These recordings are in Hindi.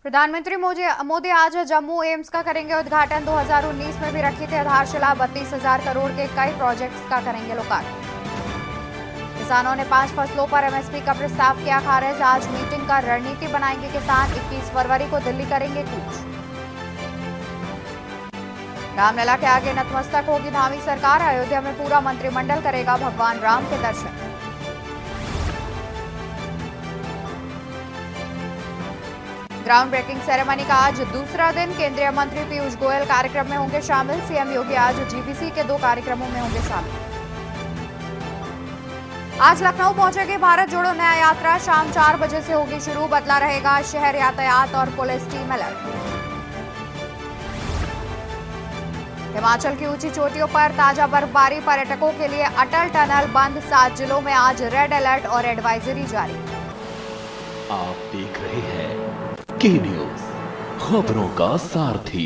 प्रधानमंत्री मोदी आज जम्मू एम्स का करेंगे उद्घाटन। 2019 में भी रखी थी आधारशिला। 32,000 करोड़ के कई प्रोजेक्ट्स का करेंगे लोकार्पण। किसानों ने 5 फसलों पर एमएसपी का प्रस्ताव किया खारिज। आज मीटिंग कर रणनीति बनाएंगे किसान। 21 फरवरी को दिल्ली करेंगे कूच। रामलला के आगे नतमस्तक होगी धामी सरकार। अयोध्या में पूरा मंत्रिमंडल करेगा भगवान राम के दर्शन। ग्राउंड ब्रेकिंग सेरेमनी का आज दूसरा दिन। केंद्रीय मंत्री पीयूष गोयल कार्यक्रम में होंगे शामिल। सीएम योगी आज जीबीसी के 2 कार्यक्रमों में होंगे शामिल। आज लखनऊ पहुंचेगी भारत जोड़ो न्याय यात्रा। शाम 4 बजे से होगी शुरू। बदला रहेगा शहर यातायात और पुलिस टीम अलर्ट। हिमाचल की ऊंची चोटियों पर ताजा बर्फबारी। पर्यटकों के लिए अटल टनल बंद। 7 जिलों में आज रेड अलर्ट और एडवाइजरी जारी। आप देख रहे हैं के न्यूज, खबरों का सारथी।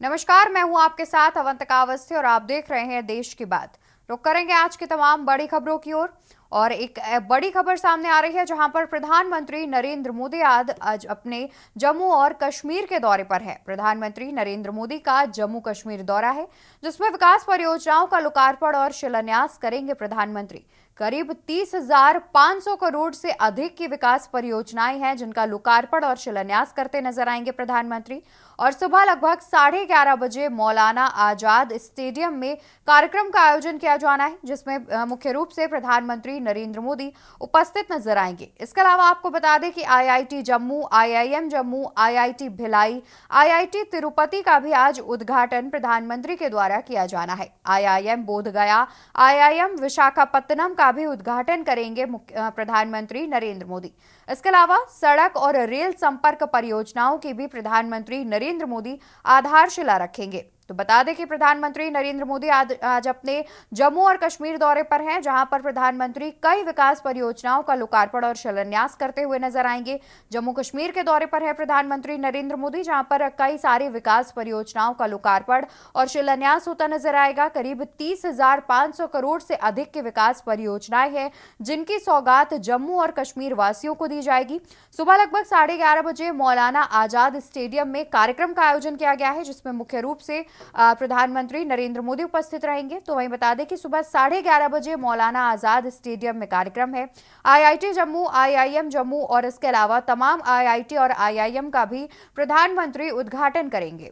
नमस्कार, मैं हूं आपके साथ अवंतिका अवस्थी और आप देख रहे हैं देश की बात। रुक करेंगे आज की तमाम बड़ी खबरों की ओर। और एक बड़ी खबर सामने आ रही है जहां पर प्रधानमंत्री नरेंद्र मोदी आज अपने जम्मू और कश्मीर के दौरे पर है। प्रधानमंत्री नरेंद्र मोदी का जम्मू कश्मीर दौरा है जिसमें विकास परियोजनाओं का लोकार्पण और शिलान्यास करेंगे प्रधानमंत्री। करीब 30,500 करोड़ से अधिक की विकास परियोजनाएं हैं जिनका लोकार्पण और शिलान्यास करते नजर आएंगे प्रधानमंत्री। और सुबह लगभग 11:30 बजे मौलाना आजाद स्टेडियम में कार्यक्रम का आयोजन किया जाना है जिसमें मुख्य रूप से प्रधानमंत्री नरेंद्र मोदी उपस्थित नजर आएंगे। इसके अलावा आपको बता दें कि IIT Jammu, IIM Jammu, IIT Bhilai, IIT Tirupati का भी आज उद्घाटन प्रधानमंत्री के द्वारा किया जाना है। आईआईएम बोधगया, आईआईएम विशाखापत्तनम का भी उद्घाटन करेंगे प्रधानमंत्री नरेंद्र मोदी। इसके अलावा सड़क और रेल संपर्क परियोजनाओं की भी प्रधानमंत्री नरेंद्र मोदी आधारशिला रखेंगे। तो बता दें कि प्रधानमंत्री नरेंद्र मोदी आज अपने जम्मू और कश्मीर दौरे पर हैं जहां पर प्रधानमंत्री कई विकास परियोजनाओं का लोकार्पण और शिलान्यास करते हुए नजर आएंगे। जम्मू कश्मीर के दौरे पर है प्रधानमंत्री नरेंद्र मोदी जहां पर कई सारी विकास परियोजनाओं का लोकार्पण और शिलान्यास होता नजर आएगा। करीब 30,500 करोड़ से अधिक की विकास परियोजनाएं हैं जिनकी सौगात जम्मू और कश्मीर वासियों को दी जाएगी। सुबह लगभग 11:30 बजे मौलाना आजाद स्टेडियम में कार्यक्रम का आयोजन किया गया है जिसमें मुख्य रूप से प्रधानमंत्री नरेंद्र मोदी उपस्थित रहेंगे। तो वहीं बता दें कि सुबह 11:30 बजे मौलाना आजाद स्टेडियम में कार्यक्रम है। आईआईटी जम्मू, आईआईएम जम्मू और इसके अलावा तमाम आईआईटी और आईआईएम का भी प्रधानमंत्री उद्घाटन करेंगे।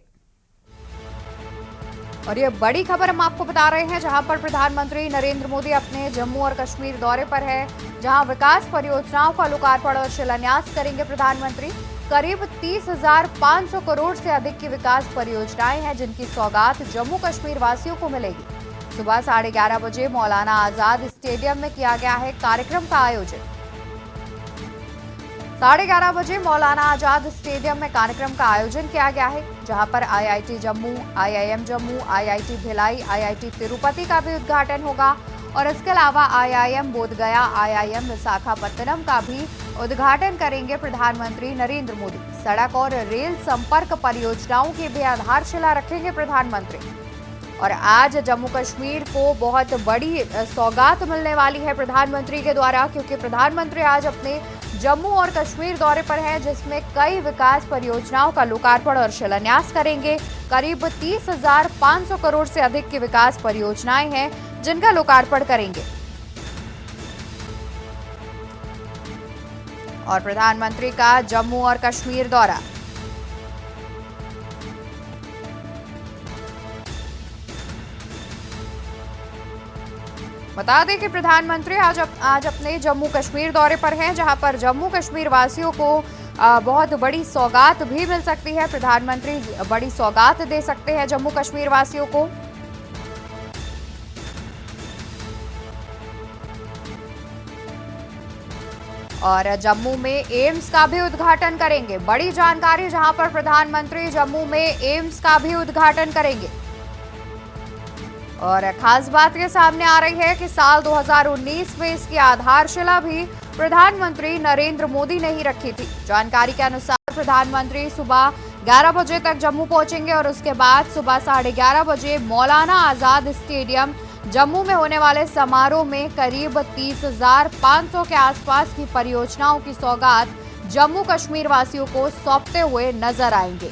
और ये बड़ी खबर हम आपको बता रहे हैं जहां पर प्रधानमंत्री नरेंद्र मोदी अपने जम्मू और कश्मीर दौरे पर है जहां विकास परियोजनाओं का लोकार्पण और शिलान्यास करेंगे प्रधानमंत्री। करीब 30,500 करोड़ से अधिक की विकास परियोजनाएं हैं जिनकी सौगात जम्मू कश्मीर वासियों को मिलेगी। सुबह 11:30 बजे मौलाना आजाद स्टेडियम में किया गया है कार्यक्रम का आयोजन। 11:30 बजे मौलाना आजाद स्टेडियम में कार्यक्रम का आयोजन किया गया है जहां पर IIT Jammu, IIM Jammu, IIT Bhilai, IIT Tirupati का भी उद्घाटन होगा। और इसके अलावा आईआईएम बोधगया, आईआईएम विशाखापत्तनम का भी उद्घाटन करेंगे प्रधानमंत्री नरेंद्र मोदी। सड़क और रेल संपर्क परियोजनाओं की भी आधारशिला रखेंगे प्रधानमंत्री। और आज जम्मू कश्मीर को बहुत बड़ी सौगात मिलने वाली है प्रधानमंत्री के द्वारा क्योंकि प्रधानमंत्री आज अपने जम्मू और कश्मीर दौरे पर हैं जिसमें कई विकास परियोजनाओं का लोकार्पण और शिलान्यास करेंगे। करीब 30,500 करोड़ से अधिक की विकास परियोजनाएं हैं जिनका लोकार्पण करेंगे। और प्रधानमंत्री का जम्मू और कश्मीर दौरा। बता दें कि प्रधानमंत्री आज अपने जम्मू कश्मीर दौरे पर हैं जहां पर जम्मू कश्मीर वासियों को बहुत बड़ी सौगात भी मिल सकती है। प्रधानमंत्री बड़ी सौगात दे सकते हैं जम्मू कश्मीर वासियों को। और जम्मू में एम्स का भी उद्घाटन करेंगे। बड़ी जानकारी जहां पर प्रधानमंत्री जम्मू में एम्स का भी उद्घाटन करेंगे। और खास बात ये सामने आ रही है कि साल 2019 में इसकी आधारशिला भी प्रधानमंत्री नरेंद्र मोदी ने ही रखी थी। जानकारी के अनुसार प्रधानमंत्री सुबह 11 बजे तक जम्मू पहुंचेंगे और उसके बाद सुबह 11:30 बजे मौलाना आजाद स्टेडियम जम्मू में होने वाले समारोह में करीब 30,500 के आसपास की परियोजनाओं की सौगात जम्मू कश्मीर वासियों को सौंपते हुए नजर आएंगे।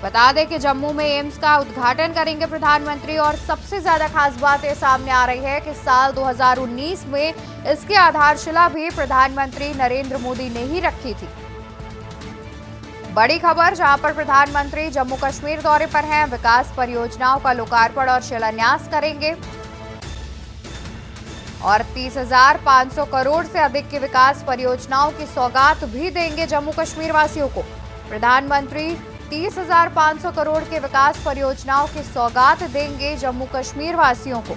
बता दें कि जम्मू में एम्स का उद्घाटन करेंगे प्रधानमंत्री और सबसे ज्यादा खास बात ये सामने आ रही है कि साल 2019 में इसकी आधारशिला भी प्रधानमंत्री नरेंद्र मोदी ने ही रखी थी। बड़ी खबर जहां पर प्रधानमंत्री जम्मू कश्मीर दौरे पर हैं, विकास परियोजनाओं का लोकार्पण और शिलान्यास करेंगे और 30,500 करोड़ से अधिक की विकास परियोजनाओं की सौगात भी देंगे जम्मू कश्मीर वासियों को। प्रधानमंत्री 30,500 करोड़ के विकास परियोजनाओं की सौगात देंगे जम्मू कश्मीर वासियों को।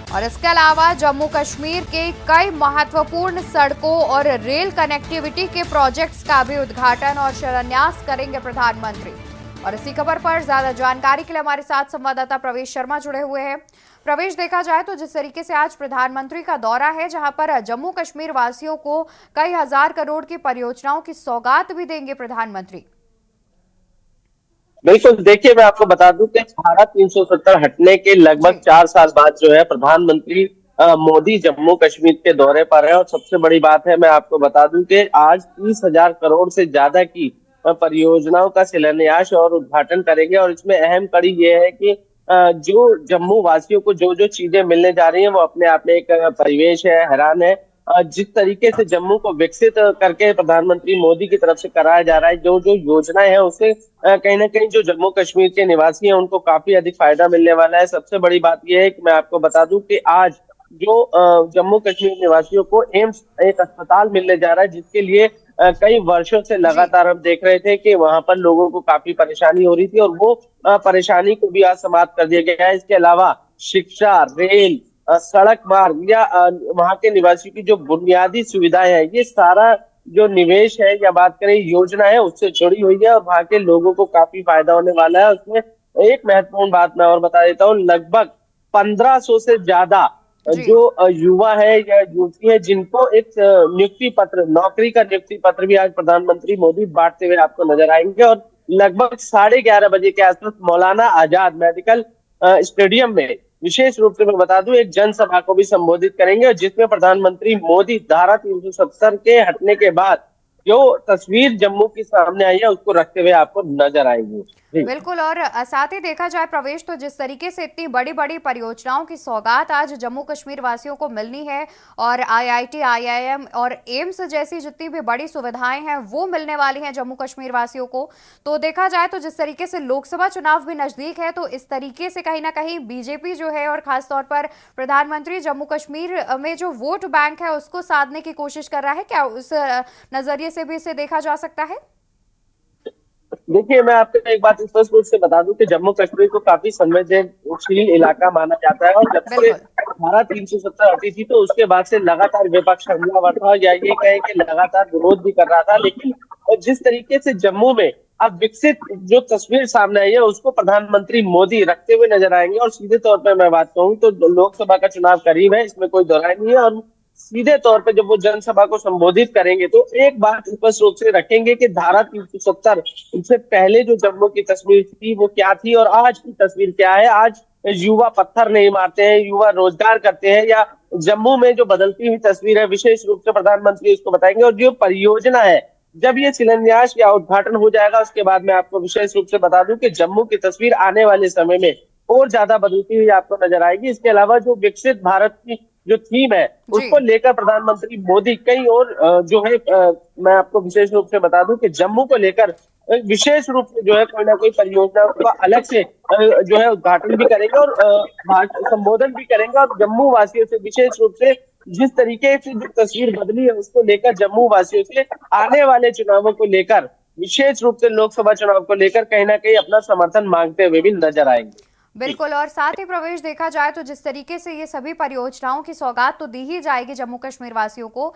और इसके अलावा जम्मू कश्मीर के कई महत्वपूर्ण सड़कों और रेल कनेक्टिविटी के प्रोजेक्ट्स का भी उद्घाटन और शिलान्यास करेंगे प्रधानमंत्री। और इसी खबर पर ज्यादा जानकारी के लिए हमारे साथ संवाददाता प्रवेश शर्मा जुड़े हुए हैं। प्रवेश, देखा जाए तो जिस तरीके से आज प्रधानमंत्री का दौरा है, जहां पर जम्मू कश्मीर वासियों को कई हजार करोड़ की परियोजनाओं की सौगात भी देंगे प्रधानमंत्री। बिल्कुल, देखिए मैं आपको बता दूं कि धारा 370 हटने के लगभग 4 साल बाद जो है प्रधानमंत्री मोदी जम्मू कश्मीर के दौरे पर है। और सबसे बड़ी बात है, मैं आपको बता दूं कि आज 30,000 करोड़ से ज्यादा की परियोजनाओं का शिलान्यास और उद्घाटन करेंगे। और इसमें अहम कड़ी ये है कि जो जम्मू वासियों को जो जो चीजें मिलने जा रही हैं वो अपने आप में एक परिवेश है, हैरान है। जिस तरीके से जम्मू को विकसित करके प्रधानमंत्री मोदी की तरफ से कराया जा रहा है, जो जो योजनाएं हैं उससे कहीं ना कहीं जो जम्मू कश्मीर के निवासी हैं उनको काफी अधिक फायदा मिलने वाला है। सबसे बड़ी बात यह है कि मैं आपको बता दूं कि आज जो जम्मू कश्मीर निवासियों को एम्स एक अस्पताल मिलने जा रहा है, जिसके लिए कई वर्षों से लगातार हम देख रहे थे कि वहां पर लोगों को काफी परेशानी हो रही थी और वो परेशानी को भी आज समाप्त कर दिया गया है। इसके अलावा शिक्षा, रेल, सड़क मार्ग या वहां के निवासियों की जो बुनियादी सुविधाएं हैं, ये सारा जो निवेश है या बात करें योजना है उससे जुड़ी हुई है और वहां के लोगों को काफी फायदा होने वाला है। उसमें एक महत्वपूर्ण बात मैं और बता देता हूँ, लगभग 1500 से ज्यादा जो युवा है या युवती है जिनको एक नियुक्ति पत्र, नौकरी का नियुक्ति पत्र भी आज प्रधानमंत्री मोदी बांटते हुए आपको नजर आएंगे। और लगभग 11:30 बजे के आसपास मौलाना आजाद मेडिकल स्टेडियम में विशेष रूप से मैं बता दूं एक जनसभा को भी संबोधित करेंगे, और जिसमें प्रधानमंत्री मोदी धारा 370 के हटने के बाद जो तस्वीर जम्मू की सामने आई है उसको रखते हुए आपको नजर आएंगे। बिल्कुल, और साथ ही देखा जाए प्रवेश, तो जिस तरीके से इतनी बड़ी बड़ी परियोजनाओं की सौगात आज जम्मू कश्मीर वासियों को मिलनी है और आईआईटी, आईआईएम और एम्स जैसी जितनी भी बड़ी सुविधाएं हैं वो मिलने वाली हैं जम्मू कश्मीर वासियों को, तो देखा जाए तो जिस तरीके से लोकसभा चुनाव भी नजदीक है, तो इस तरीके से कहीं ना कहीं बीजेपी जो है और खासतौर पर प्रधानमंत्री जम्मू कश्मीर में जो वोट बैंक है उसको साधने की कोशिश कर रहा है। क्या उस नजरिए से भी इसे देखा जा सकता है? देखिए, मैं आपको एक बात स्पष्ट रूप से बता दूं कि जम्मू कश्मीर को काफी संवेदनशील इलाका माना जाता है और जब से धारा 370 हटी थी तो उसके बाद से लगातार विपक्ष हमलावर था या ये कहे कि लगातार विरोध भी कर रहा था। लेकिन जिस तरीके से जम्मू में अब विकसित जो तस्वीर सामने आई है उसको प्रधानमंत्री मोदी रखते हुए नजर आएंगे। और सीधे तौर पर मैं बात कहूँ तो लोकसभा का चुनाव करीब है, इसमें कोई दोहराई नहीं है। और सीधे तौर पे जब वो जनसभा को संबोधित करेंगे तो एक बात स्पष्ट रूप से रखेंगे कि धारा 370 इससे पहले जो जम्मू की तस्वीर थी वो क्या थी और आज की तस्वीर क्या है। आज युवा पत्थर नहीं मारते हैं, युवा रोजगार करते हैं, या जम्मू में जो बदलती हुई तस्वीर है विशेष रूप से प्रधानमंत्री उसको बताएंगे। और जो परियोजना है, जब ये शिलान्यास या उद्घाटन हो जाएगा उसके बाद मैं आपको विशेष रूप से बता दूं कि जम्मू की तस्वीर आने वाले समय में और ज्यादा बदलती हुई आपको नजर आएगी। इसके अलावा जो विकसित भारत की जो थीम है उसको लेकर प्रधानमंत्री मोदी कई और जो है मैं आपको विशेष रूप से बता दूं कि जम्मू को लेकर विशेष रूप से जो है कोई ना कोई परियोजना का अलग से जो है उद्घाटन भी करेंगे और संबोधन भी करेंगे। और जम्मू वासियों से विशेष रूप से जिस तरीके से जो तस्वीर बदली है उसको लेकर जम्मू वासियों से आने वाले चुनावों को लेकर विशेष रूप से लोकसभा चुनाव को लेकर कहीं ना कहीं अपना समर्थन मांगते हुए भी नजर आएंगे। बिल्कुल, और साथ ही प्रवेश देखा जाए तो जिस तरीके से ये सभी परियोजनाओं की सौगात तो दी ही जाएगी जम्मू कश्मीर वासियों को,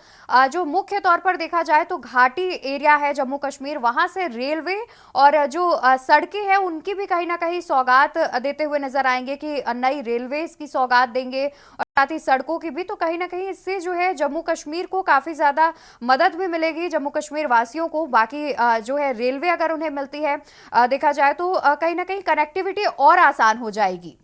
जो मुख्य तौर पर देखा जाए तो घाटी एरिया है जम्मू कश्मीर, वहां से रेलवे और जो सड़कें हैं उनकी भी कहीं ना कहीं सौगात देते हुए नजर आएंगे कि नई रेलवे की सौगात देंगे। साथ ही सड़कों की भी, तो कहीं ना कहीं इससे जो है जम्मू कश्मीर को काफी ज्यादा मदद भी मिलेगी, जम्मू कश्मीर वासियों को। बाकी जो है रेलवे अगर उन्हें मिलती है देखा जाए तो कहीं ना कहीं कनेक्टिविटी और आसान हो जाएगी।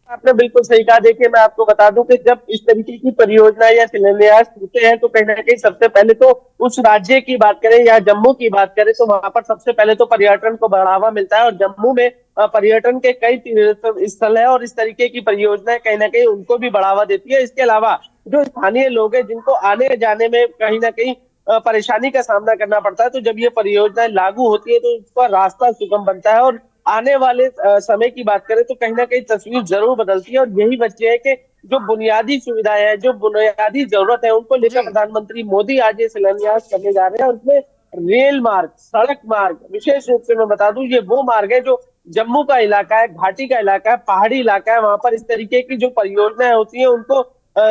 आपने बिल्कुल सही कहा। देखिए, मैं आपको बता दूं कि जब इस तरीके की परियोजना या शिलान्यास होते हैं तो कहीं ना कहीं सबसे पहले तो उस राज्य की बात करें या जम्मू की बात करें तो वहां पर सबसे पहले तो पर्यटन को बढ़ावा मिलता है, और जम्मू में पर्यटन के कई तीर्थ स्थल है और इस तरीके की परियोजनाएं कहीं ना कहीं उनको भी बढ़ावा देती है। इसके अलावा जो स्थानीय लोग हैं जिनको आने जाने में कहीं ना कहीं परेशानी का सामना करना पड़ता है, तो जब ये परियोजनाएं लागू होती है तो उसका रास्ता सुगम बनता है, और आने वाले समय की बात करें तो कहीं ना कहीं तस्वीर जरूर बदलती है। और यही वजह है कि जो बुनियादी सुविधाएं हैं, जो बुनियादी जरूरत है, उनको लेकर जी प्रधानमंत्री मोदी आज ये शिलान्यास करने जा रहे हैं। और उसमें रेल मार्ग, सड़क मार्ग, विशेष रूप से मैं बता दूं ये वो मार्ग है जो जम्मू का इलाका है, घाटी का इलाका है, पहाड़ी इलाका है, वहां पर इस तरीके की जो परियोजनाएं होती है उनको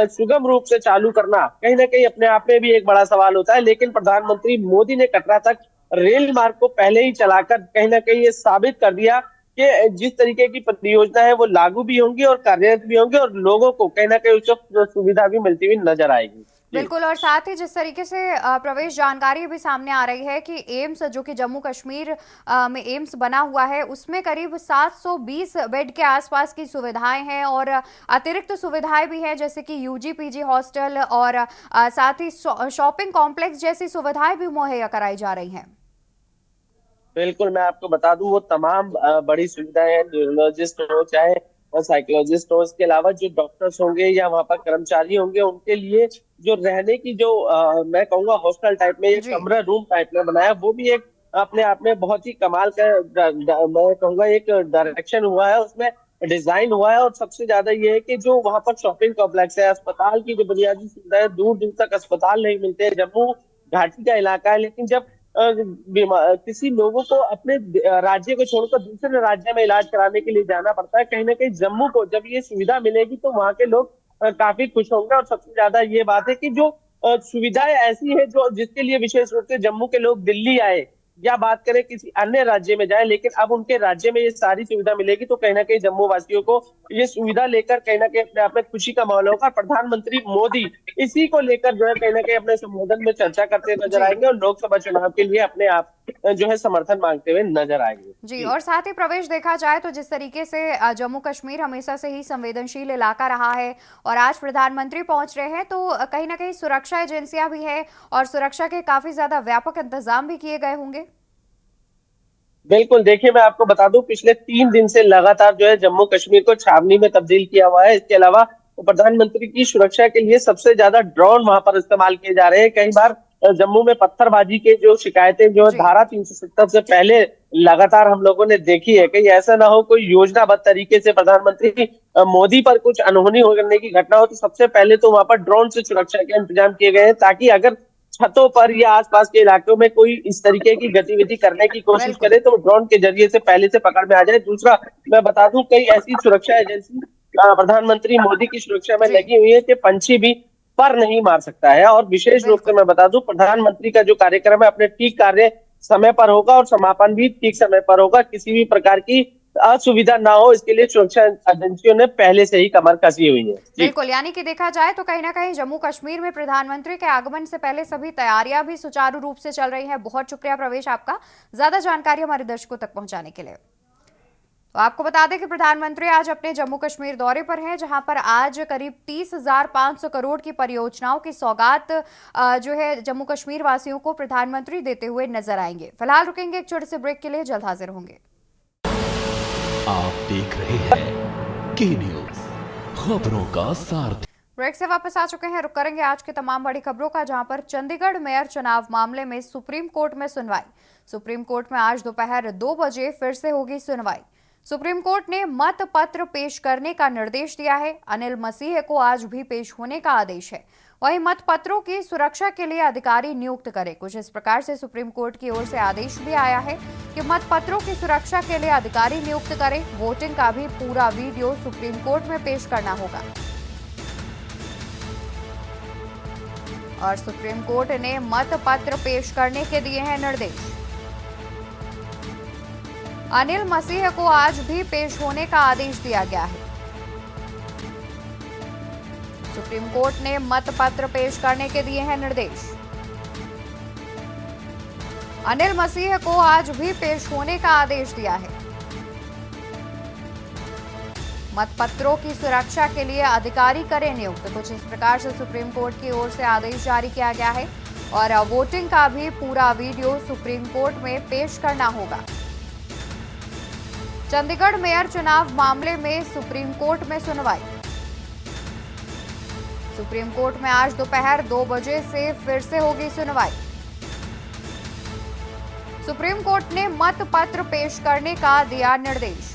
सुगम रूप से चालू करना कहीं ना कहीं अपने आप में भी एक बड़ा सवाल होता है। लेकिन प्रधानमंत्री मोदी ने कटरा तक रेल मार्ग को पहले ही चलाकर कहीं ना कहीं ये साबित कर दिया कि जिस तरीके की परियोजना है वो लागू भी होंगी और कार्यरत भी होंगी, और लोगों को कहीं ना कहीं उससे सुविधा भी मिलती हुई नजर आएगी। जी। बिल्कुल। और साथ ही जिस तरीके से प्रवेश जानकारी भी सामने आ रही है कि एम्स जो कि जम्मू कश्मीर में एम्स बना हुआ है उसमें करीब 720 बेड के आसपास की सुविधाएं हैं, और अतिरिक्त सुविधाएं भी हैं जैसे कि यूजी पीजी हॉस्टल और साथ ही शॉपिंग कॉम्प्लेक्स जैसी सुविधाएं भी मुहैया कराई जा रही हैं। बिल्कुल, मैं आपको बता दूं वो तमाम बड़ी सुविधाएं हैं, न्यूरोलॉजिस्ट हो चाहे साइकोलॉजिस्ट हो, इसके अलावा जो डॉक्टर्स होंगे या वहां पर कर्मचारी होंगे उनके लिए जो रहने की जो मैं कहूंगा हॉस्टल टाइप में, एक जी कमरा रूम टाइप में बनाया, वो भी एक अपने आप में बहुत ही कमाल का मैं कहूंगा एक डायरेक्शन हुआ है, उसमें डिजाइन हुआ है। और सबसे ज्यादा ये है कि जो वहां पर शॉपिंग कॉम्प्लेक्स है, अस्पताल की जो बुनियादी सुविधाएं, दूर दूर तक अस्पताल नहीं मिलते हैं, जम्मू घाटी का इलाका है, लेकिन जब किसी लोगों को अपने राज्य को छोड़कर दूसरे राज्य में इलाज कराने के लिए जाना पड़ता है, कहीं ना कहीं जम्मू को जब ये सुविधा मिलेगी तो वहां के लोग काफी खुश होंगे। और सबसे ज्यादा ये बात है कि जो सुविधाएं ऐसी है जो जिसके लिए विशेष रूप से जम्मू के लोग दिल्ली आए या बात करें किसी अन्य राज्य में जाए, लेकिन अब उनके राज्य में ये सारी सुविधा मिलेगी तो कहीं ना कहीं जम्मू वासियों को ये सुविधा लेकर कहीं ना कहीं अपने आप में खुशी का माहौल होगा। प्रधानमंत्री मोदी इसी को लेकर जो है कहीं ना कहीं अपने संबोधन में चर्चा करते नजर जी आएंगे और लोकसभा चुनाव के लिए अपने आप जो है समर्थन मांगते हुए नजर आएंगे। जी। और साथ ही प्रवेश देखा जाए तो जिस तरीके से जम्मू कश्मीर हमेशा से ही संवेदनशील इलाका रहा है और आज प्रधानमंत्री पहुंच रहे हैं तो कहीं ना कहीं सुरक्षा एजेंसियां भी है और सुरक्षा के काफी ज्यादा व्यापक इंतजाम भी किए गए होंगे। बिल्कुल, देखिए मैं आपको बता दूं पिछले 3 दिन से लगातार जो है जम्मू कश्मीर को छावनी में तब्दील किया हुआ है। इसके अलावा प्रधानमंत्री की सुरक्षा के लिए सबसे ज्यादा ड्रोन वहां पर इस्तेमाल किए जा रहे हैं। कई बार जम्मू में पत्थरबाजी के जो शिकायतें जो है जी धारा 370 से पहले लगातार हम लोगों ने देखी है, कहीं ऐसा ना हो कोई योजनाबद्ध तरीके से प्रधानमंत्री मोदी पर कुछ अनहोनी करने की घटना हो, तो सबसे पहले तो वहां पर ड्रोन से सुरक्षा के इंतजाम किए गए हैं ताकि अगर छतों पर या आसपास के इलाकों में कोई इस तरीके की गतिविधि करने की कोशिश बिल्कुल। करे तो ड्रोन के जरिए से पहले से पकड़ में आ जाए। दूसरा, मैं बता दूं कई ऐसी सुरक्षा एजेंसी प्रधानमंत्री मोदी की सुरक्षा में जी लगी हुई है कि पंछी भी पर नहीं मार सकता है। और विशेष रूप से बिल्कुल। मैं बता दूं प्रधानमंत्री का जो कार्यक्रम है अपने ठीक कार्य समय पर होगा और समापन भी ठीक समय पर होगा। किसी भी प्रकार की असुविधा ना हो इसके लिए सुरक्षा एजेंसियों ने पहले से ही कमर कसी हुई है। जी। बिल्कुल, यानी कि देखा जाए तो कहीं ना कहीं जम्मू कश्मीर में प्रधानमंत्री के आगमन से पहले सभी तैयारियां भी सुचारू रूप से चल रही हैं। बहुत शुक्रिया प्रवेश आपका ज्यादा जानकारी हमारे दर्शकों तक पहुंचाने के लिए। तो आपको बता दें कि प्रधानमंत्री आज अपने जम्मू कश्मीर दौरे पर हैं जहां पर आज करीब 30,500 करोड़ की परियोजनाओं की सौगात जो है जम्मू कश्मीर वासियों को प्रधानमंत्री देते हुए नजर आएंगे। फिलहाल रुकेंगे एक छोटे से ब्रेक के लिए, जल्द हाजिर होंगे। आप देख रहे हैं के न्यूज, खबरों का सारथी। ब्रेक से वापस आ चुके हैं। रुक करेंगे आज की तमाम बड़ी खबरों का, जहां पर चंडीगढ़ मेयर चुनाव मामले में सुप्रीम कोर्ट में सुनवाई। सुप्रीम कोर्ट में आज दोपहर 2 बजे फिर से होगी सुनवाई। सुप्रीम कोर्ट ने मत पत्र पेश करने का निर्देश दिया है। अनिल मसीह को आज भी पेश होने का आदेश है। वहीं मत पत्रों की सुरक्षा के लिए अधिकारी नियुक्त करें। कुछ इस प्रकार से सुप्रीम कोर्ट की ओर से आदेश भी आया है कि मत पत्रों की सुरक्षा के लिए अधिकारी नियुक्त करें। वोटिंग का भी पूरा वीडियो सुप्रीम कोर्ट में पेश करना होगा। और सुप्रीम कोर्ट ने मत पत्र पेश करने के दिए हैं निर्देश। अनिल मसीह को आज भी पेश होने का आदेश दिया गया है। सुप्रीम कोर्ट ने मत पत्र पेश करने के दिए हैं निर्देश। अनिल मसीह को आज भी पेश होने का आदेश दिया है। मतपत्रों की सुरक्षा के लिए अधिकारी करें नियुक्त, कुछ इस प्रकार से सुप्रीम कोर्ट की ओर से आदेश जारी किया गया है। और वोटिंग का भी पूरा वीडियो सुप्रीम कोर्ट में पेश करना होगा। चंडीगढ़ मेयर चुनाव मामले में सुप्रीम कोर्ट में सुनवाई। सुप्रीम कोर्ट में आज दोपहर 2 बजे से फिर से होगी सुनवाई। सुप्रीम कोर्ट ने मत पत्र पेश करने का दिया निर्देश।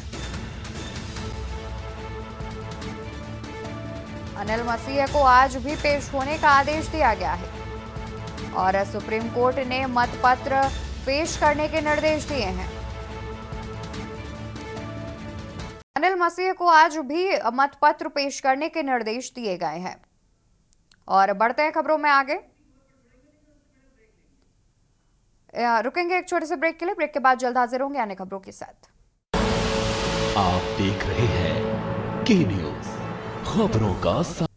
अनिल मसीह को आज भी पेश होने का आदेश दिया गया है और सुप्रीम कोर्ट ने मत पत्र पेश करने के निर्देश दिए हैं। अनिल मसीह को आज भी मत पत्र पेश करने के निर्देश दिए गए हैं। और बढ़ते हैं खबरों में आगे। रुकेंगे एक छोटे से ब्रेक के लिए। ब्रेक के बाद जल्द हाजिर होंगे अन्य खबरों के साथ। आप देख रहे हैं के न्यूज, खबरों का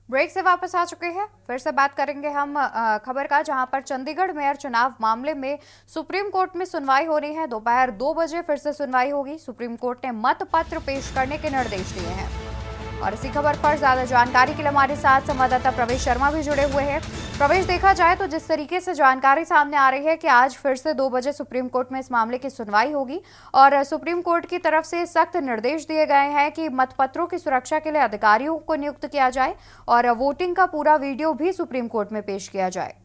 ब्रेक से वापस आ चुके हैं। फिर से बात करेंगे हम खबर का, जहां पर चंडीगढ़ मेयर चुनाव मामले में सुप्रीम कोर्ट में सुनवाई हो रही है। दोपहर 2 बजे फिर से सुनवाई होगी। सुप्रीम कोर्ट ने मत पत्र पेश करने के निर्देश दिए हैं। और इसी खबर पर ज्यादा जानकारी के लिए हमारे साथ संवाददाता प्रवेश शर्मा भी जुड़े हुए हैं। प्रवेश, देखा जाए तो जिस तरीके से जानकारी सामने आ रही है कि आज फिर से 2 बजे सुप्रीम कोर्ट में इस मामले की सुनवाई होगी और सुप्रीम कोर्ट की तरफ से सख्त निर्देश दिए गए हैं कि मतपत्रों की सुरक्षा के लिए अधिकारियों को नियुक्त किया जाए और वोटिंग का पूरा वीडियो भी सुप्रीम कोर्ट में पेश किया जाए।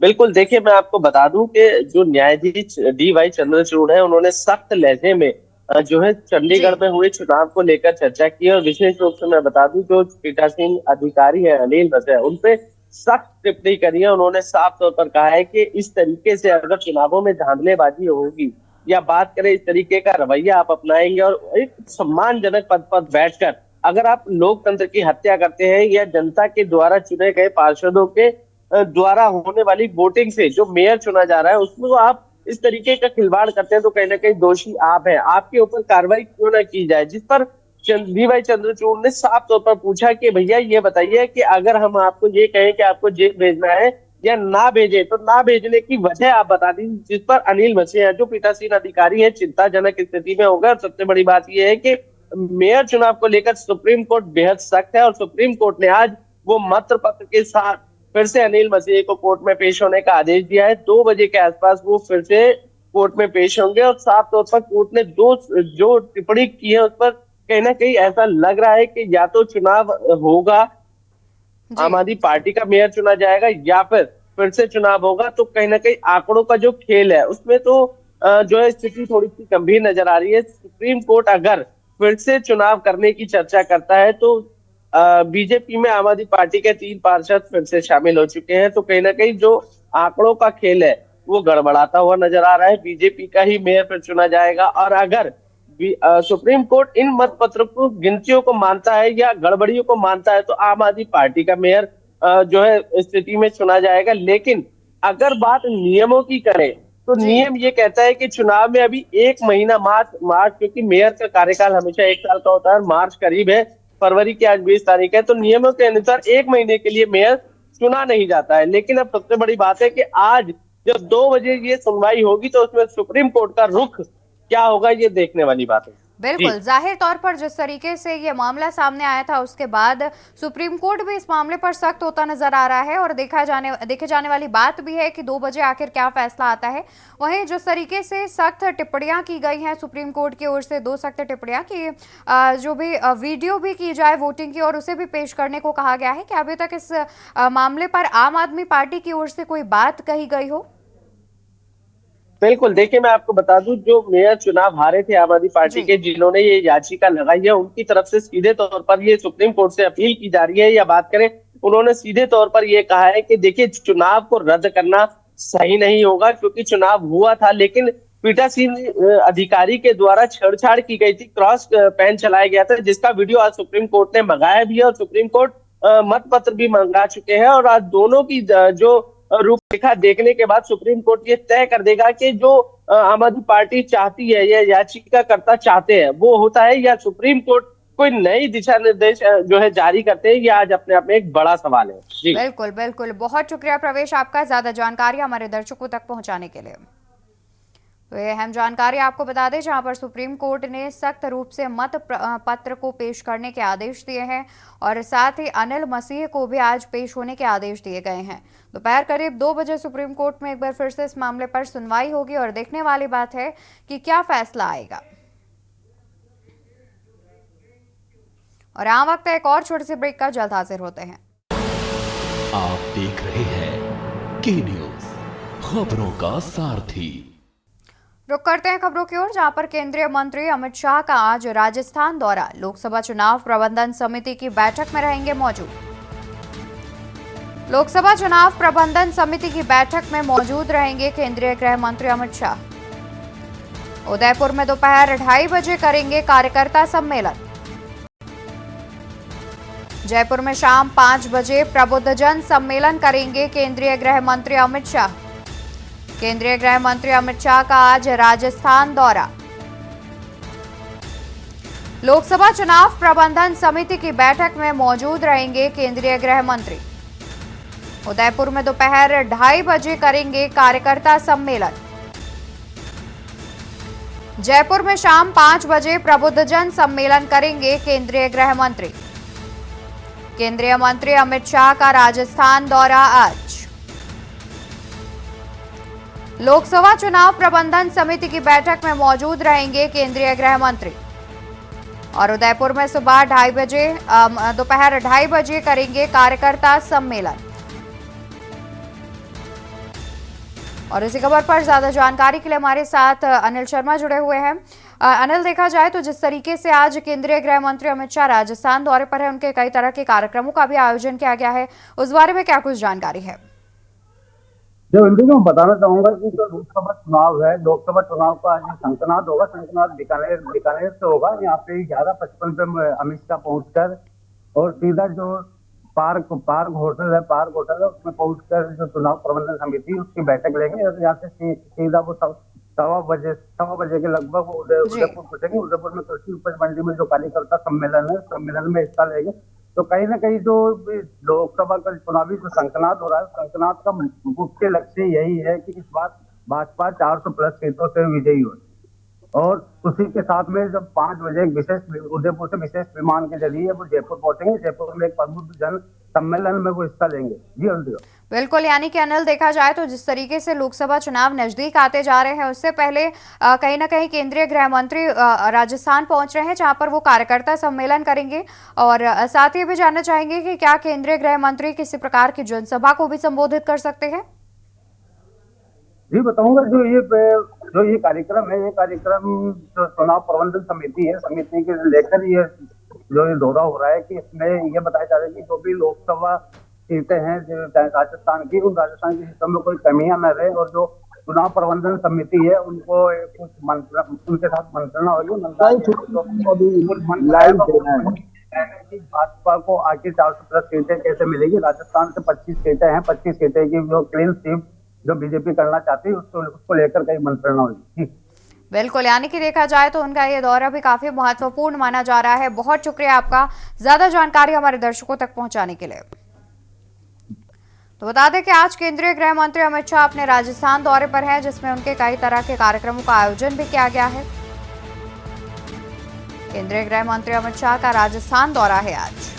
बिल्कुल, देखिए मैं आपको बता दूं कि जो न्यायाधीश DY चंद्रचूड़ है, उन्होंने सख्त लहजे में जो है चंडीगढ़ में हुए चुनाव को लेकर चर्चा की। और विशेष रूप से मैं बता दूं, जो पीठासीन अधिकारी है अनिल मसीह, उनपे सख्त टिप्पणी करी है। उन्होंने साफ तौर पर कहा है कि इस तरीके से अगर चुनावों में धांधलेबाजी होगी या बात करें इस तरीके का रवैया आप अपनाएंगे और एक सम्मानजनक पद पर बैठकर अगर आप लोकतंत्र की हत्या करते हैं या जनता के द्वारा चुने गए पार्षदों के द्वारा होने वाली वोटिंग से जो मेयर चुना जा रहा है उसमें आप इस तरीके का खिलवाड़ करते हैं, तो कहीं ना कहीं दोषी आप हैं। आपके ऊपर कार्रवाई क्यों ना की जाए। जिस पर DY चंद्रचूड़ ने साफ तौर पर पूछा कि भैया ये बताइए कि अगर हम आपको ये कहें कि आपको जेल भेजना है या ना भेजे, तो ना भेजने की वजह आप बता दीजिए। जिस पर अनिल मसीह जो पीठासीन अधिकारी है चिंताजनक स्थिति में होगा। और सबसे बड़ी बात यह है कि मेयर चुनाव को लेकर सुप्रीम कोर्ट बेहद सख्त है और सुप्रीम कोर्ट ने आज वो मत पत्र के साथ फिर से अनिल मसीह को कोर्ट में पेश होने का आदेश दिया है। 2 बजे के आसपास वो फिर से कोर्ट में पेश होंगे और साफ तौर पर कोर्ट ने जो टिप्पणी की है उस पर कहीं ना कहीं ऐसा लग रहा है कि या तो चुनाव होगा, आम आदमी पार्टी का मेयर चुना जाएगा, या फिर से चुनाव होगा। तो कहीं ना कहीं आंकड़ों का जो खेल है उसमें तो जो है स्थिति थोड़ी सी गंभीर नजर आ रही है। सुप्रीम कोर्ट अगर फिर से चुनाव करने की चर्चा करता है तो बीजेपी में आम आदमी पार्टी के 3 पार्षद फिर से शामिल हो चुके हैं। तो कहीं ना कहीं जो आंकड़ों का खेल है वो गड़बड़ाता हुआ नजर आ रहा है। बीजेपी का ही मेयर फिर चुना जाएगा और अगर सुप्रीम कोर्ट इन मत पत्र को गिनतियों को मानता है या गड़बड़ियों को मानता है तो आम आदमी पार्टी का मेयर जो है स्थिति में चुना जाएगा। लेकिन अगर बात नियमों की करें तो नियम ये कहता है कि चुनाव में अभी 1 महीना मार्च क्योंकि मेयर का कार्यकाल हमेशा 1 साल का होता है। मार्च करीब है, फरवरी की आज 20 तारीख है, तो नियमों के अनुसार 1 महीने के लिए मेयर चुना नहीं जाता है। लेकिन अब सबसे बड़ी बात है कि आज जब 2 बजे ये सुनवाई होगी तो उसमें सुप्रीम कोर्ट का रुख क्या होगा ये देखने वाली बात है। बिल्कुल, जाहिर तौर पर जिस तरीके से ये मामला सामने आया था उसके बाद सुप्रीम कोर्ट भी इस मामले पर सख्त होता नजर आ रहा है और देखे जाने वाली बात भी है कि 2 बजे आखिर क्या फैसला आता है। वहीं जिस तरीके से सख्त टिप्पणियां की गई हैं सुप्रीम कोर्ट की ओर से, 2 सख्त टिप्पणियां कि जो भी वीडियो भी की जाए वोटिंग की और उसे भी पेश करने को कहा गया है। कि अभी तक इस मामले पर आम आदमी पार्टी की ओर से कोई बात कही गई हो? बिल्कुल, देखिए मैं आपको बता दूं, जो मेयर चुनाव हारे थे आम आदमी पार्टी के, जिन्होंने ये याचिका लगाई है, उनकी तरफ से सीधे तौर पर ये सुप्रीम कोर्ट से अपील की जा रही है। या बात करें, उन्होंने सीधे तौर पर ये कहा है कि देखिए चुनाव को रद्द करना सही नहीं होगा क्योंकि चुनाव हुआ था लेकिन पीठासीन अधिकारी के द्वारा छेड़छाड़ की गई थी, क्रॉस पेन चलाया गया था, जिसका वीडियो आज सुप्रीम कोर्ट ने मंगाया भी है और सुप्रीम कोर्ट मत पत्र भी मंगा चुके हैं। और आज दोनों की जो रूपरेखा देखने के बाद सुप्रीम कोर्ट ये तय कर देगा कि जो आम आदमी पार्टी चाहती है या याचिकाकर्ता चाहते हैं वो होता है या सुप्रीम कोर्ट कोई नई दिशा निर्देश जो है जारी करते हैं, ये आज अपने आप में एक बड़ा सवाल है। जी बिल्कुल बिल्कुल, बहुत शुक्रिया प्रवेश आपका ज्यादा जानकारी हमारे दर्शकों तक पहुंचाने के लिए। तो ये अहम जानकारी आपको बता दें, जहां पर सुप्रीम कोर्ट ने सख्त रूप से मत पत्र को पेश करने के आदेश दिए हैं और साथ ही अनिल मसीह को भी आज पेश होने के आदेश दिए गए हैं। दोपहर करीब 2 बजे सुप्रीम कोर्ट में एक बार फिर से इस मामले पर सुनवाई होगी और देखने वाली बात है कि क्या फैसला आएगा। और यहाँ वक्त है एक और छोटी सी ब्रेक का, जल्द हाजिर होते हैं। आप देख रहे हैं के न्यूज, खबरों का सारथी। रुक करते हैं खबरों की ओर, जहां पर केंद्रीय मंत्री अमित शाह का आज राजस्थान दौरा। लोकसभा चुनाव प्रबंधन समिति की बैठक में रहेंगे मौजूद। लोकसभा चुनाव प्रबंधन समिति की बैठक में मौजूद रहेंगे केंद्रीय गृह मंत्री अमित शाह। उदयपुर में दोपहर 2:30 बजे करेंगे कार्यकर्ता सम्मेलन। जयपुर में शाम 5 बजे प्रबुद्धजन सम्मेलन करेंगे केंद्रीय गृह मंत्री अमित शाह। केंद्रीय गृह मंत्री अमित शाह का आज राजस्थान दौरा। लोकसभा चुनाव प्रबंधन समिति की बैठक में मौजूद रहेंगे केंद्रीय गृह मंत्री। उदयपुर में दोपहर 2:30 बजे करेंगे कार्यकर्ता सम्मेलन। जयपुर में शाम 5 बजे प्रबुद्धजन सम्मेलन करेंगे केंद्रीय गृह मंत्री। केंद्रीय मंत्री अमित शाह का राजस्थान दौरा आज। लोकसभा चुनाव प्रबंधन समिति की बैठक में मौजूद रहेंगे केंद्रीय गृह मंत्री और उदयपुर में सुबह 2:30 बजे दोपहर 2:30 बजे करेंगे कार्यकर्ता सम्मेलन। और इसी खबर पर ज्यादा जानकारी के लिए हमारे साथ अनिल शर्मा जुड़े हुए हैं। अनिल, देखा जाए तो जिस तरीके से आज केंद्रीय गृह मंत्री अमित शाह राजस्थान दौरे पर है, उनके कई तरह के कार्यक्रमों का भी आयोजन किया गया है, उस बारे में क्या कुछ जानकारी है? जो मैं बताना चाहूंगा कि जो लोकसभा चुनाव है, लोकसभा चुनाव का आज शंखनाद होगा। शंखनाद बीकानेर से होगा। यहाँ पे 11:55 पे अमित शाह पहुंचकर और सीधा जो पार्क होटल है उसमें पहुंचकर जो चुनाव प्रबंधन समिति उसकी बैठक लेंगे और यहाँ से सीधा वो 1:15 के लगभग वो उदयपुर पहुंचेंगे। उदयपुर में कृषि उपज मंडी में जो कार्यकर्ता सम्मेलन है, सम्मेलन में हिस्सा लेंगे। तो कहीं ना कहीं जो लोकसभा का चुनावी जो शंखनाद हो रहा है, शंखनाद का मुख्य लक्ष्य यही है कि इस बार भाजपा 400+ सीटों से विजयी हो। और उसी के साथ में जब 5 बजे उदयपुर से विशेष विमान के जरिए वो जयपुर पहुंचेंगे। जयपुर में एक प्रबुद्ध जन सम्मेलन में वो हिस्सा लेंगे। जी बिल्कुल, यानी कि अनिल, देखा जाए तो जिस तरीके से लोकसभा चुनाव नजदीक आते जा रहे हैं, उससे पहले कहीं ना कहीं केंद्रीय गृह मंत्री राजस्थान पहुंच रहे हैं, जहां पर वो कार्यकर्ता सम्मेलन करेंगे। और साथ ही भी जानना चाहेंगे कि क्या केंद्रीय गृह मंत्री किसी प्रकार की जनसभा को भी संबोधित कर सकते हैं? जी बताऊंगा। जो ये कार्यक्रम है, ये कार्यक्रम जो चुनाव प्रबंधन समिति है, समिति के लेकर ये दौरा हो रहा है कि इसमें ये बताया जा रहा है कि जो भी लोकसभा सीटें हैं जो राजस्थान की, उन राजस्थान की सीटों में कोई कमियां न रहे और जो चुनाव प्रबंधन समिति है उनको कुछ उनके साथ मंत्रणा होगी। भाजपा को आगे 400+ सीटें कैसे मिलेगी। राजस्थान से 25 सीटें हैं, 25 सीटें की जो क्लीन स्वीप जो बीजेपी करना चाहती है उसको लेकर कई मंत्रणा होगी। बिल्कुल, यानी कि देखा जाए तो उनका ये दौरा भी काफी महत्वपूर्ण माना जा रहा है। बहुत शुक्रिया आपका ज्यादा जानकारी हमारे दर्शकों तक पहुंचाने के लिए। तो बता दें कि आज केंद्रीय गृह मंत्री अमित शाह अपने राजस्थान दौरे पर हैं, जिसमें उनके कई तरह के कार्यक्रमों का आयोजन भी किया गया है। केंद्रीय गृह मंत्री अमित शाह का राजस्थान दौरा है आज।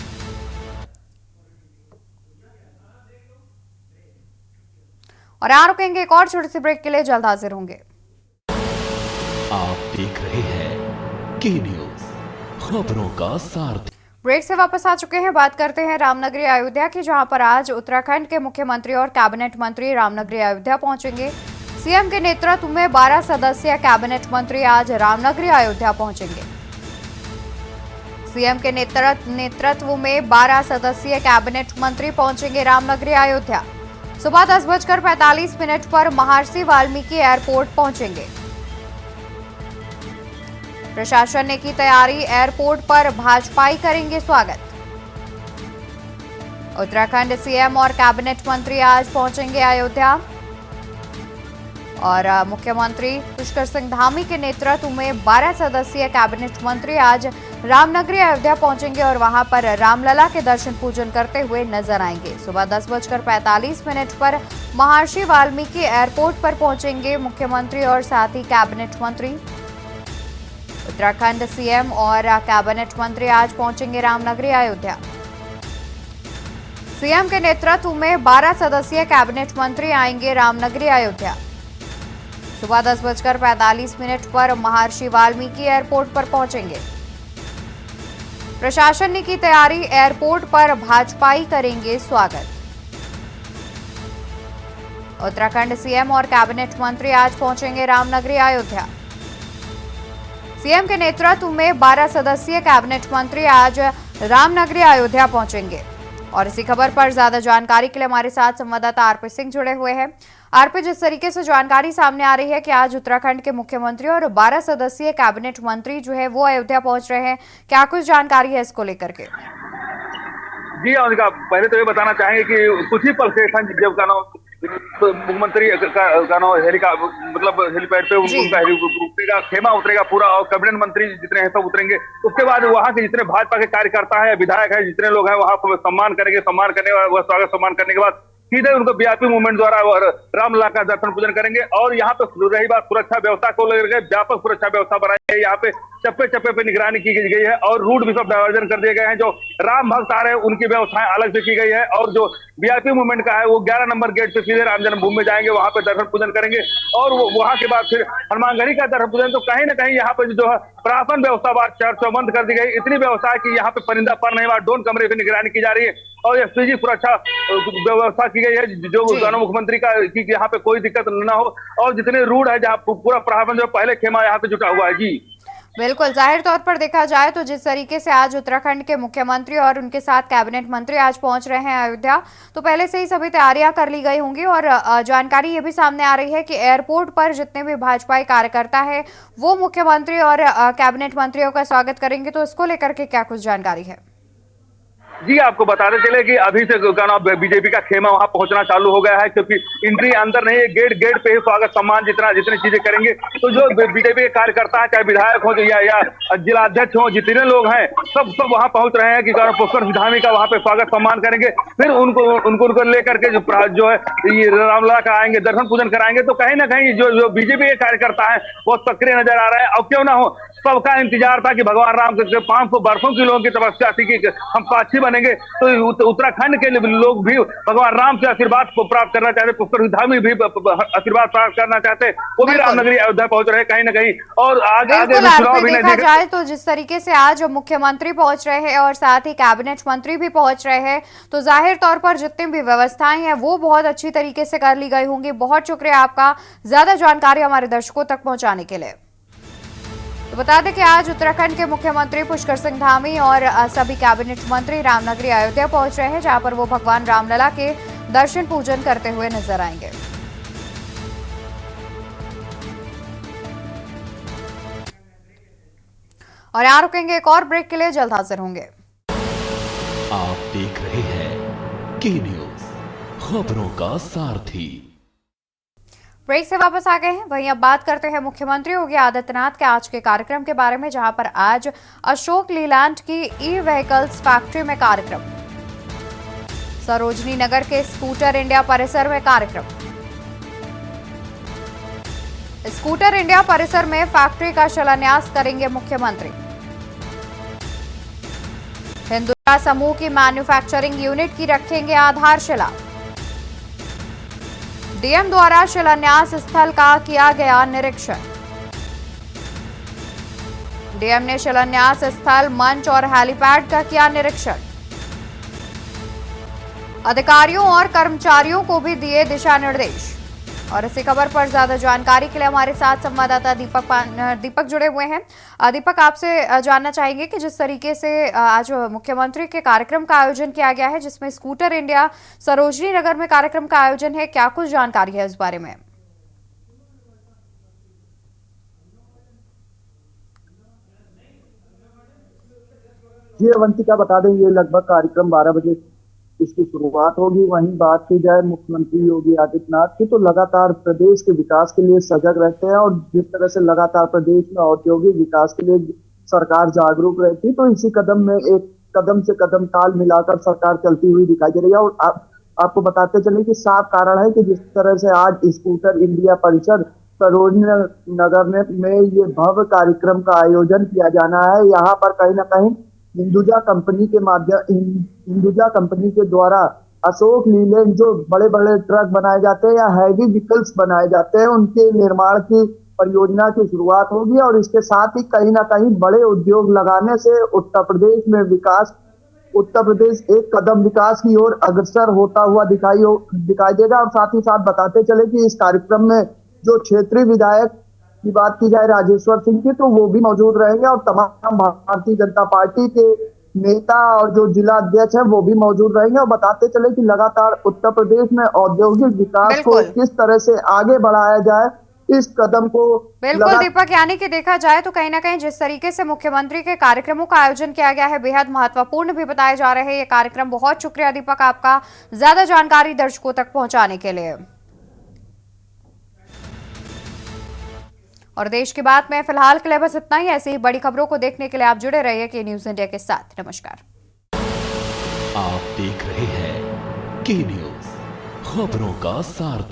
और यहाँ रुकेंगे एक और छोटी सी ब्रेक के लिए, जल्द हाजिर होंगे। आप देख रहे हैं के न्यूज, खबरों का सारथी। ब्रेक से वापस आ चुके हैं। बात करते हैं रामनगरी अयोध्या की, जहां पर आज उत्तराखंड के मुख्यमंत्री और कैबिनेट मंत्री रामनगरी अयोध्या पहुंचेंगे। सीएम के नेतृत्व में 12 सदस्यीय कैबिनेट मंत्री आज रामनगरी अयोध्या पहुंचेंगे। सीएम के नेतृत्व में 12 सदस्यीय कैबिनेट मंत्री पहुंचेंगे रामनगरी अयोध्या। सुबह 10:45 पर महर्षि वाल्मीकि एयरपोर्ट पहुंचेंगे। प्रशासन ने की तैयारी, एयरपोर्ट पर भाजपाई करेंगे स्वागत। उत्तराखंड सीएम और कैबिनेट मंत्री आज पहुंचेंगे अयोध्या और मुख्यमंत्री पुष्कर सिंह धामी के नेतृत्व में 12 सदस्यीय कैबिनेट मंत्री आज रामनगरी अयोध्या पहुंचेंगे और वहां पर रामलला के दर्शन पूजन करते हुए नजर आएंगे। सुबह 10:45 पर महर्षि वाल्मीकि एयरपोर्ट पर पहुंचेंगे मुख्यमंत्री और साथ ही कैबिनेट मंत्री। उत्तराखंड सीएम और कैबिनेट मंत्री आज पहुंचेंगे रामनगरी अयोध्या। सीएम के नेतृत्व में 12 सदस्यीय कैबिनेट मंत्री आएंगे रामनगरी अयोध्या। सुबह 10:45 पर महर्षि वाल्मीकि एयरपोर्ट पर पहुंचेंगे। प्रशासन ने की तैयारी, एयरपोर्ट पर भाजपाई करेंगे स्वागत। उत्तराखंड सीएम और कैबिनेट मंत्री आज पहुंचेंगे रामनगरी अयोध्या। सीएम के नेतृत्व में 12 सदस्यीय कैबिनेट मंत्री आज रामनगरी अयोध्या पहुंचेंगे। और इसी खबर पर ज्यादा जानकारी के लिए हमारे साथ संवाददाता आरपी सिंह जुड़े हुए हैं। आरपी, जिस तरीके से जानकारी सामने आ रही है कि आज उत्तराखंड के मुख्यमंत्री और 12 सदस्यीय कैबिनेट मंत्री जो है वो अयोध्या पहुंच रहे हैं, क्या कुछ जानकारी है इसको लेकर के? जी अवनिका, पहले तो ये बताना चाहेंगे कि कुछ ही पल से जब मुख्यमंत्री मतलब हेलीपैड पे उनका उतरेगा, खेमा उतरेगा पूरा, और कैबिनेट मंत्री जितने हैं सब उतरेंगे। उसके बाद वहां के जितने भाजपा के कार्यकर्ता है, विधायक है, जितने लोग हैं वहां पर सम्मान करेंगे। सम्मान करने वह स्वागत सम्मान करने के बाद सीधे उनको वीआईपी मूवमेंट द्वारा रामलला का दर्शन पूजन करेंगे। और यहाँ पे रही बात सुरक्षा व्यवस्था को लेकर, व्यापक सुरक्षा व्यवस्था बनाई है। यहाँ पे चप्पे चप्पे पे निगरानी की गई है और रूट भी सब डायवर्जन कर दिए गए हैं। जो राम भक्त आ रहे हैं उनकी व्यवस्थाएं अलग से की गई है। और जो वीआईपी मूवमेंट का है वो 11 नंबर गेट से सीधे राम जन्मभूमि में जाएंगे, वहां पे दर्शन पूजन करेंगे। और वहां के बाद फिर हनुमानगढ़ी का दर्शन पूजन। तो कहीं ना कहीं यहाँ पे जो है प्रशासन व्यवस्था चौबंद कर दी गई। इतनी व्यवस्था है कि यहाँ पे परिंदा पर नहीं, वहां ड्रोन कैमरे पे निगरानी की जा रही है और एसपीजी सुरक्षा व्यवस्था की गई है, जो मुख्यमंत्री का कि यहाँ पे कोई दिक्कत न हो। और जितने रूट है जहाँ पूरा प्रशासन जो पहले खेमा यहाँ पे जुटा हुआ है। जी बिल्कुल, जाहिर तौर पर देखा जाए तो जिस तरीके से आज उत्तराखंड के मुख्यमंत्री और उनके साथ कैबिनेट मंत्री आज पहुंच रहे हैं अयोध्या, तो पहले से ही सभी तैयारियां कर ली गई होंगी। और जानकारी ये भी सामने आ रही है कि एयरपोर्ट पर जितने भी भाजपाई कार्यकर्ता है वो मुख्यमंत्री और कैबिनेट मंत्रियों का स्वागत करेंगे। तो इसको लेकर के क्या कुछ जानकारी है? जी आपको बताते चले कि अभी से बीजेपी का खेमा वहां पहुंचना चालू हो गया है, क्योंकि एंट्री अंदर नहीं है, गेट पे ही स्वागत सम्मान जितनी चीजें करेंगे। तो जो बीजेपी के कार्यकर्ता है, चाहे विधायक हो या जिलाध्यक्ष हो, जितने लोग हैं सब वहां पहुंच रहे हैं कि पुष्कर धामी का वहां पे स्वागत सम्मान करेंगे। फिर उनको लेकर के जो है ये रामलला का आएंगे, दर्शन पूजन कराएंगे। तो कहीं ना कहीं जो बीजेपी के कार्यकर्ता है वो सक्रिय नजर आ रहे हैं। और क्यों ना हो, सबका इंतजार था कि भगवान राम के 500 वर्षों की लोगों की तपस्या थी कि हम साक्षी बनेंगे। तो उत्तराखंड के लोग भी भगवान राम से आशीर्वाद को प्राप्त करना चाहते, पुष्कर धामी भी आशीर्वाद प्राप्त करना चाहते, वो भी रामनगरी अयोध्या पहुंच रहे कहीं ना कहीं। और आगे चुनाव भी देखा जाए तो जिस तरीके से आज मुख्यमंत्री पहुंच रहे हैं और साथ ही कैबिनेट मंत्री भी पहुंच रहे हैं, तो जाहिर तौर पर जितनी भी व्यवस्थाएं हैं वो बहुत अच्छी तरीके से कर ली गई होंगी। बहुत शुक्रिया आपका ज्यादा जानकारी हमारे दर्शकों तक पहुंचाने के लिए। तो बता दें कि आज उत्तराखंड के मुख्यमंत्री पुष्कर सिंह धामी और सभी कैबिनेट मंत्री रामनगरी अयोध्या पहुंच रहे हैं, जहां पर वो भगवान रामलला के दर्शन पूजन करते हुए नजर आएंगे। और यहां रुकेंगे एक और ब्रेक के लिए, जल्द हाजिर होंगे। आप देख रहे हैं के न्यूज, खबरों का सारथी। ब्रेक से वापस आ गए हैं। वहीं अब बात करते हैं मुख्यमंत्री योगी आदित्यनाथ के आज के कार्यक्रम के बारे में, जहां पर आज अशोक लीलैंड की ई व्हीकल्स फैक्ट्री में कार्यक्रम, सरोजनी नगर के स्कूटर इंडिया परिसर में कार्यक्रम। स्कूटर इंडिया परिसर में फैक्ट्री का शिलान्यास करेंगे मुख्यमंत्री। हिंदुजा समूह की मैन्युफैक्चरिंग यूनिट की रखेंगे आधारशिला। डीएम द्वारा शिलान्यास स्थल का किया गया निरीक्षण। डीएम ने शिलान्यास स्थल, मंच और हेलीपैड का किया निरीक्षण। अधिकारियों और कर्मचारियों को भी दिए दिशा निर्देश। और इसी खबर पर ज्यादा जानकारी के लिए हमारे साथ संवाददाता दीपक जुड़े हुए हैं। दीपक, आपसे जानना चाहेंगे कि जिस तरीके से आज मुख्यमंत्री के कार्यक्रम का आयोजन किया गया है, जिसमें स्कूटर इंडिया सरोजनी नगर में कार्यक्रम का आयोजन है, क्या कुछ जानकारी है इस बारे में? जी अवंतिका, बता दें ये लगभग कार्यक्रम 12 बजे इसकी शुरुआत होगी। वहीं बात की जाए मुख्यमंत्री योगी आदित्यनाथ की, तो लगातार प्रदेश के विकास के लिए सजग रहते हैं और जिस तरह से लगातार प्रदेश में औद्योगिक विकास के लिए सरकार जागरूक रहती, तो इसी कदम में एक कदम से कदम ताल मिलाकर सरकार चलती हुई दिखाई दे रही है। और आपको बताते चले कि साफ कारण है कि जिस तरह से आज स्कूटर इंडिया परिषद सरोजनी नगर में ये भव्य कार्यक्रम का आयोजन किया जाना है। यहाँ पर कहीं ना कहीं हिंदुजा कंपनी के द्वारा अशोक लीलैंड जो बड़े बड़े ट्रक बनाए जाते हैं या हैवी व्हीकल्स बनाए जाते हैं, उनके निर्माण की परियोजना की शुरुआत होगी। और इसके साथ ही कहीं ना कहीं बड़े उद्योग लगाने से उत्तर प्रदेश एक कदम विकास की ओर अग्रसर होता हुआ दिखाई देगा। और साथ ही साथ बताते चले कि इस कार्यक्रम में जो क्षेत्रीय विधायक की बात की जाए राजेश्वर सिंह की, तो वो भी मौजूद रहेंगे और तमाम भारतीय जनता पार्टी के नेता और जो जिला अध्यक्ष है वो भी मौजूद रहेंगे। और बताते चले कि लगातार उत्तर प्रदेश में औद्योगिक विकास को किस तरह से आगे बढ़ाया जाए, इस कदम को बिल्कुल दीपक, यानी कि देखा जाए तो कहीं ना कहीं जिस तरीके से मुख्यमंत्री के कार्यक्रमों का आयोजन किया गया है बेहद महत्वपूर्ण भी बताए जा रहे हैं ये कार्यक्रम। बहुत शुक्रिया दीपक आपका ज्यादा जानकारी दर्शकों तक पहुंचाने के लिए। और देश की बात में फिलहाल के लिए बस इतना ही। ऐसी ही बड़ी खबरों को देखने के लिए आप जुड़े रहिए के न्यूज इंडिया के साथ। नमस्कार। आप देख रहे हैं के न्यूज, खबरों का सारथी।